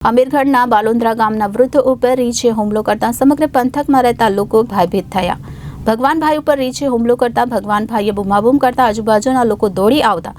અમીરગઢના બાલુંદ્રા ગામના વૃદ્ધ ઉપર રીંછે હુમલો કરતા સમગ્ર પંથકમાં રહેતા લોકો ભયભીત થયા। ભગવાનભાઈ ઉપર રીંછે હુમલો કરતા ભગવાનભાઈએ બૂમાબૂમ કરતા આજુબાજુના લોકો દોડી આવતા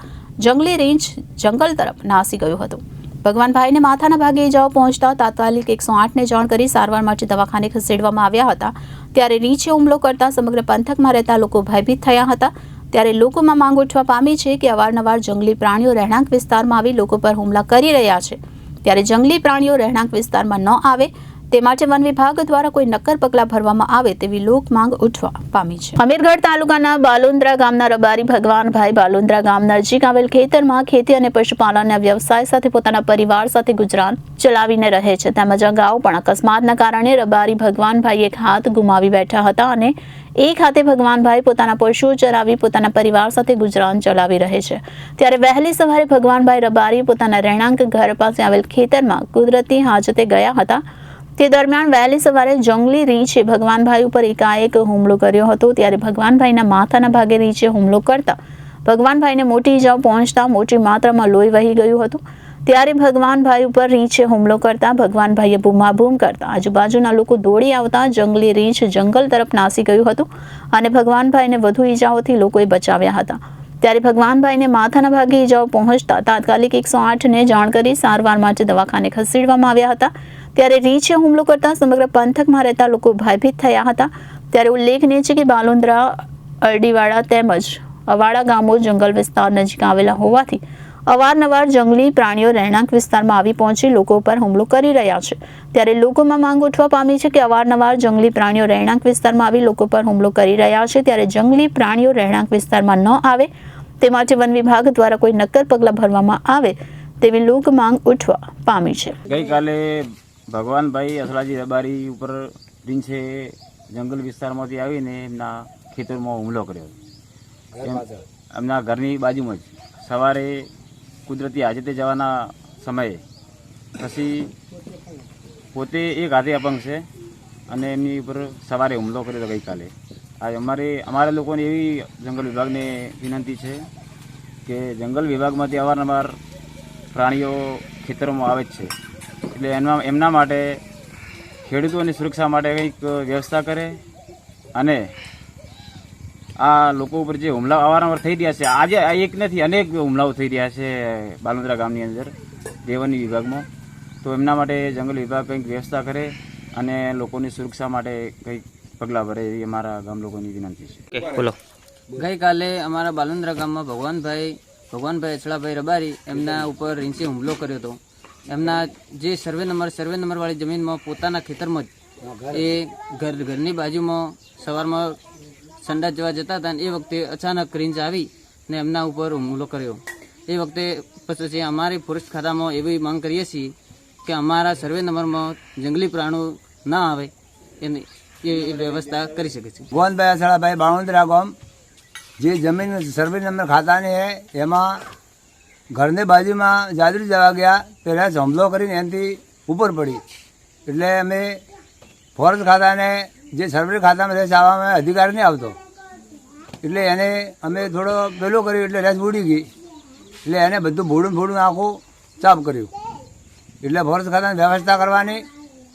જંગલી રીંછ જંગલ તરફ નાસી ગયું હતું। ભગવાનભાઈને માથાના ભાગે ઇજાઓ પહોંચતા તાત્કાલિક 108ને જાણ કરી સારવાર માટે દવાખાને ખસેડવામાં આવ્યા હતા। ત્યારે રીંછે હુમલો કરતા સમગ્ર પંથકમાં રહેતા લોકો ભયભીત થયા હતા। ત્યારે લોકોમાં માંગ ઉઠવા પામી છે કે અવારનવાર જંગલી પ્રાણીઓ રહેણાંક વિસ્તારમાં આવી લોકો પર હુમલા કરી રહ્યા છે। ત્યારે જંગલી પ્રાણીઓ રહેણાંક વિસ્તારમાં ન આવે તે માટે વન વિભાગ દ્વારા કોઈ નક્કર પગલાં ભરવામાં આવે તેવી લોક માંગ ઉઠવા પામી છે। અમીરગઢ તાલુકાના બાલુંદ્રા ગામના રબારી ભગવાનભાઈ બાલુંદ્રા ગામ નજીક આવેલ ખેતરમાં ખેતી અને પશુપાલનના વ્યવસાય સાથે પોતાના પરિવાર સાથે ગુજરાન ચલાવીને રહે છે। તેમજ અગાઉ પણ અકસ્માતના કારણે રબારી ભગવાનભાઈ એક હાથ ગુમાવી બેઠા હતા અને એક હાથે ભગવાનભાઈ પોતાના પશુઓ ચરાવી પોતાના પરિવાર સાથે ગુજરાન ચલાવી રહે છે। ત્યારે વહેલી સવારે ભગવાનભાઈ રબારી પોતાના રહેણાંક ઘર પાસે આવેલ ખેતરમાં કુદરતી હાજતે ગયા હતા। તે દરમિયાન વહેલી સવારે જંગલી રીંછે ભગવાનભાઈ ઉપર એકાએક હુમલો કર્યો હતો। ત્યારે ભગવાનભાઈના માથાના ભાગે રીંછે હુમલો કરતા ભગવાનભાઈને મોટી ઇજાઓ પહોંચતા મોટી માત્રામાં લોહી વહી ગયું હતું। ત્યારે ભગવાનભાઈ ઉપર રીંછે હુમલો કરતા ભગવાનભાઈએ બૂમાબૂમ કરતા આજુબાજુના લોકો દોડી આવતા જંગલી રીંછ જંગલ તરફ નાસી ગયું હતું અને ભગવાનભાઈને વધુ ઇજાઓથી લોકોએ બચાવ્યા હતા। ત્યારે ભગવાનભાઈને માથાના ભાગે ઇજાઓ પહોંચતા તાત્કાલિક 108ને જાણ કરી સારવાર માટે દવાખાને ખસેડવામાં આવ્યા હતા। ત્યારે રીંછે હુમલો કરતા સમગ્ર પંથકમાં રહેતા લોકો ભયભીત થયા હતા। ત્યારે ઉલ્લેખનીય છે કે બાલુંદ્રા અરડીવાડા તેમજ અવાડા ગામો જંગલ વિસ્તાર નજીક આવેલા હોવાથી અવારનવાર જંગલી પ્રાણીઓ રહેણાંક વિસ્તારમાં આવી પહોંચી લોકો પર હુમલો કરી રહ્યા છે। ત્યારે લોકોમાં માંગ ઉઠવા પામી છે કે અવારનવાર જંગલી પ્રાણીઓ રહેણાંક વિસ્તારમાં આવી લોકો પર હુમલો કરી રહ્યા છે। ત્યારે જંગલી પ્રાણીઓ રહેણાંક વિસ્તારમાં ન આવે તે માટે વન વિભાગ દ્વારા કોઈ નક્કર પગલાં ભરવામાં આવે તેવી લોક માંગ ઉઠવા પામી છે। ગઈકાલે ભગવાનભાઈ અસલાજી રબારી ઉપર રીંછે જંગલ વિસ્તારમાંથી આવીને એમના ખેતરમાં હુમલો કર્યો। એમના ઘરની બાજુમાં જ સવારે કુદરતી હાજતે જવાના સમયે પછી પોતે એક હાથે અપંગ છે અને એમની ઉપર સવારે હુમલો કર્યો હતો ગઈકાલે। આ અમારા લોકોને એવી જંગલ વિભાગને વિનંતી છે કે જંગલ વિભાગમાંથી અવારનવાર પ્રાણીઓ ખેતરોમાં આવે જ છે, એટલે એમના માટે ખેડૂતોની સુરક્ષા માટે કંઈક વ્યવસ્થા કરે અને આ લોકો ઉપર જે હુમલા અવારનવાર થઈ રહ્યા છે, આજે એક નથી અનેક હુમલાઓ થઈ રહ્યા છે બાલુંદ્રા ગામની અંદર દેવની વિભાગમાં, તો એમના માટે જંગલ વિભાગ કંઈક વ્યવસ્થા કરે અને લોકોની સુરક્ષા માટે કંઈક પગલાં ભરે એવી અમારા ગામ લોકોની વિનંતી છે। બોલો। ગઈકાલે અમારા બાલુંદ્રા ગામમાં ભગવાનભાઈ અછળાભાઈ રબારી એમના ઉપર રીંછે હુમલો કર્યો હતો। એમના જે સર્વે નંબરવાળી જમીનમાં પોતાના ખેતરમાં જ એ ઘરની બાજુમાં સવારમાં સંડાસ જવા જતા હતા અને એ વખતે અચાનક રીંછ આવી ને એમના ઉપર હુમલો કર્યો। એ વખતે પછી અમારી ફોરેસ્ટ ખાતામાં એવી માંગ કરીએ છીએ કે અમારા સર્વે નંબરમાં જંગલી પ્રાણીઓ ના આવે એની એ વ્યવસ્થા કરી શકે છે। ભગવાનભાઈ અસળાભાઈ બાલુંદ્રા ગામ જે જમીન સર્વે નંબર ખાતાની છે એમાં ઘરની બાજુમાં જાદરી જવા ગયા પહેલાં હુમલો કરીને એનાથી ઉપર પડી, એટલે અમે ફોરેસ્ટ ખાતાને જે સર્વે ખાતામાં રેસ આવવામાં અધિકાર નહીં આવતો, એટલે એને અમે થોડો પેલો કર્યું એટલે રેસ બુડી ગઈ, એટલે એને બધું ભોડું આખું ચાપ કર્યું। એટલે ફોરેસ્ટ ખાતાની વ્યવસ્થા કરવાની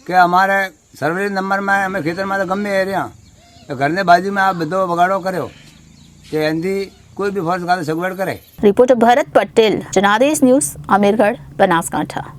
કે અમારે સર્વે નંબરમાં અમે ખેતરમાં તો ગમે એ રહ્યા ઘરની બાજુમાં આ બધો બગાડો કર્યો કે એનાથી કોઈ બી ફોરેસ્ટ ખાતે સગવડ કરે। રિપોર્ટર ભરત પટેલ, જનાદેશ ન્યૂઝ, અમીરગઢ, બનાસકાંઠા।